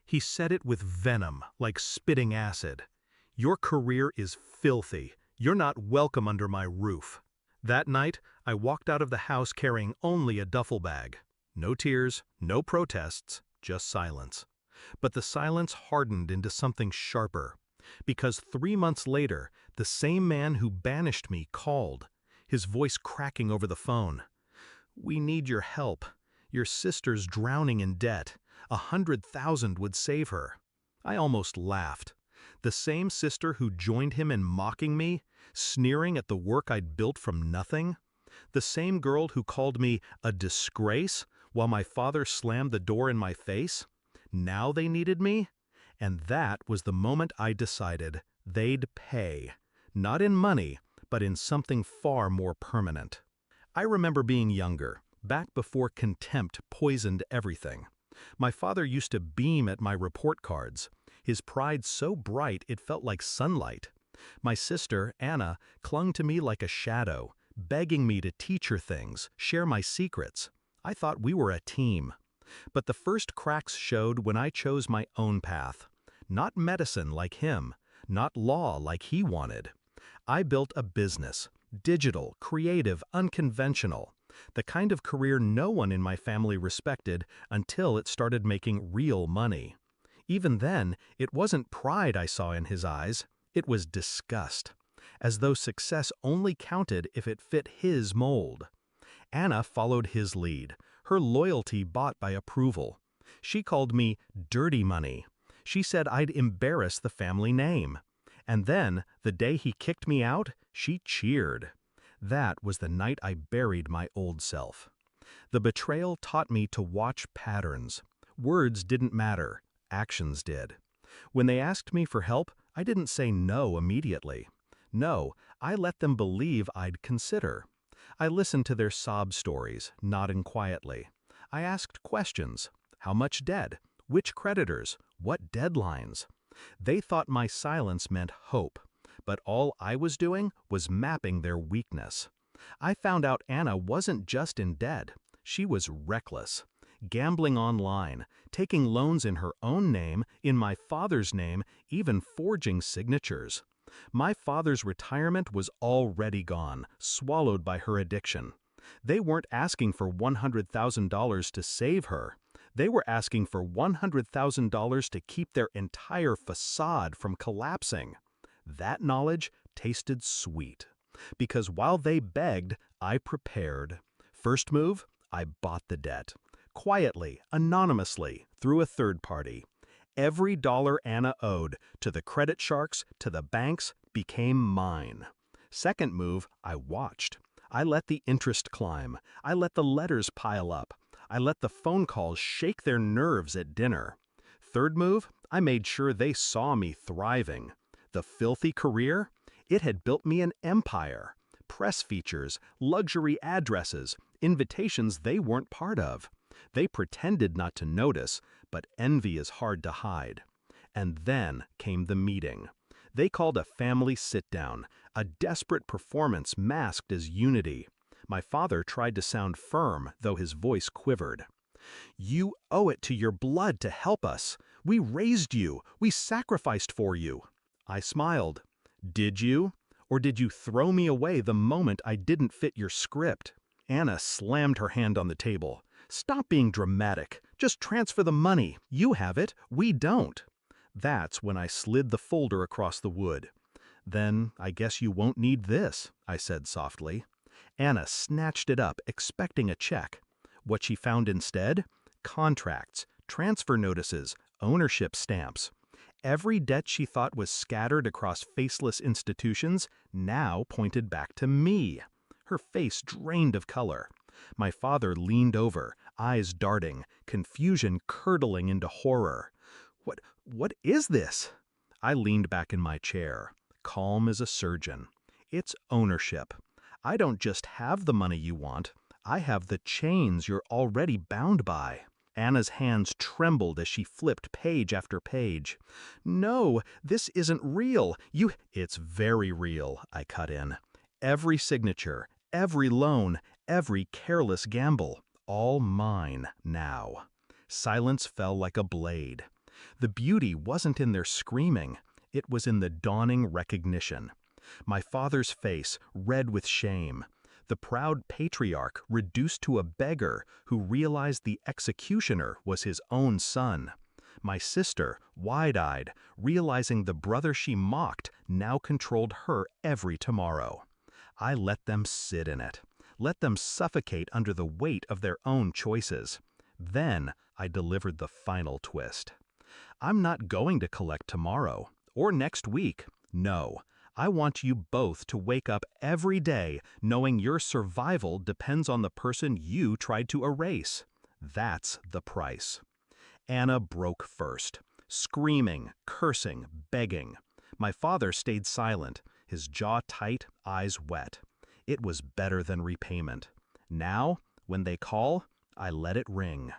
He said it with venom, like spitting acid. "Your career is filthy. You're not welcome under my roof." That night, I walked out of the house carrying only a duffel bag. No tears, no protests, just silence. But the silence hardened into something sharper. Because 3 months later, the same man who banished me called, his voice cracking over the phone. "We need your help. Your sister's drowning in debt. 100,000 would save her." I almost laughed. The same sister who joined him in mocking me, sneering at the work I'd built from nothing. The same girl who called me a disgrace while my father slammed the door in my face. Now they needed me? And that was the moment I decided they'd pay. Not in money, but in something far more permanent. I remember being younger, back before contempt poisoned everything. My father used to beam at my report cards, his pride so bright it felt like sunlight. My sister, Anna, clung to me like a shadow, begging me to teach her things, share my secrets. I thought we were a team. But the first cracks showed when I chose my own path. Not medicine like him, not law like he wanted. I built a business, digital, creative, unconventional. The kind of career no one in my family respected until it started making real money. Even then, it wasn't pride I saw in his eyes, it was disgust, as though success only counted if it fit his mold. Anna followed his lead, her loyalty bought by approval. She called me dirty money. She said I'd embarrass the family name. And then, the day he kicked me out, she cheered. That was the night I buried my old self. The betrayal taught me to watch patterns. Words didn't matter, actions did. When they asked me for help, I didn't say no immediately. No, I let them believe I'd consider. I listened to their sob stories, nodding quietly. I asked questions. How much debt? Which creditors? What deadlines? They thought my silence meant hope, but all I was doing was mapping their weakness. I found out Anna wasn't just in debt. She was reckless. Gambling online, taking loans in her own name, in my father's name, even forging signatures. My father's retirement was already gone, swallowed by her addiction. They weren't asking for $100,000 to save her. They were asking for $100,000 to keep their entire facade from collapsing. That knowledge tasted sweet. Because while they begged, I prepared. First move, I bought the debt. Quietly, anonymously, through a third party. Every dollar Anna owed, to the credit sharks, to the banks, became mine. Second move, I watched. I let the interest climb. I let the letters pile up. I let the phone calls shake their nerves at dinner. Third move, I made sure they saw me thriving. The filthy career? It had built me an empire. Press features, luxury addresses, invitations they weren't part of. They pretended not to notice, but envy is hard to hide. And then came the meeting. They called a family sit-down, a desperate performance masked as unity. My father tried to sound firm, though his voice quivered. "You owe it to your blood to help us. We raised you. We sacrificed for you." I smiled. "Did you? Or did you throw me away the moment I didn't fit your script?" Anna slammed her hand on the table. "Stop being dramatic. Just transfer the money. You have it. We don't." That's when I slid the folder across the wood. "Then I guess you won't need this," I said softly. Anna snatched it up, expecting a check. What she found instead? Contracts, transfer notices, ownership stamps. Every debt she thought was scattered across faceless institutions now pointed back to me. Her face drained of color. My father leaned over, eyes darting, confusion curdling into horror. What is this?" I leaned back in my chair, calm as a surgeon. "It's ownership. I don't just have the money you want. I have the chains you're already bound by." Anna's hands trembled as she flipped page after page. "No, this isn't real. It's very real," I cut in. "Every signature, every loan, every careless gamble, all mine now." Silence fell like a blade. The beauty wasn't in their screaming, it was in the dawning recognition. My father's face, red with shame. The proud patriarch reduced to a beggar who realized the executioner was his own son. My sister, wide-eyed, realizing the brother she mocked now controlled her every tomorrow. I let them sit in it. Let them suffocate under the weight of their own choices. Then I delivered the final twist. I'm not going to collect tomorrow, or next week. No, I want you both to wake up every day knowing your survival depends on the person you tried to erase. That's the price. Anna broke first, screaming, cursing, begging. My father stayed silent, his jaw tight, eyes wet. It was better than repayment. Now, when they call, I let it ring.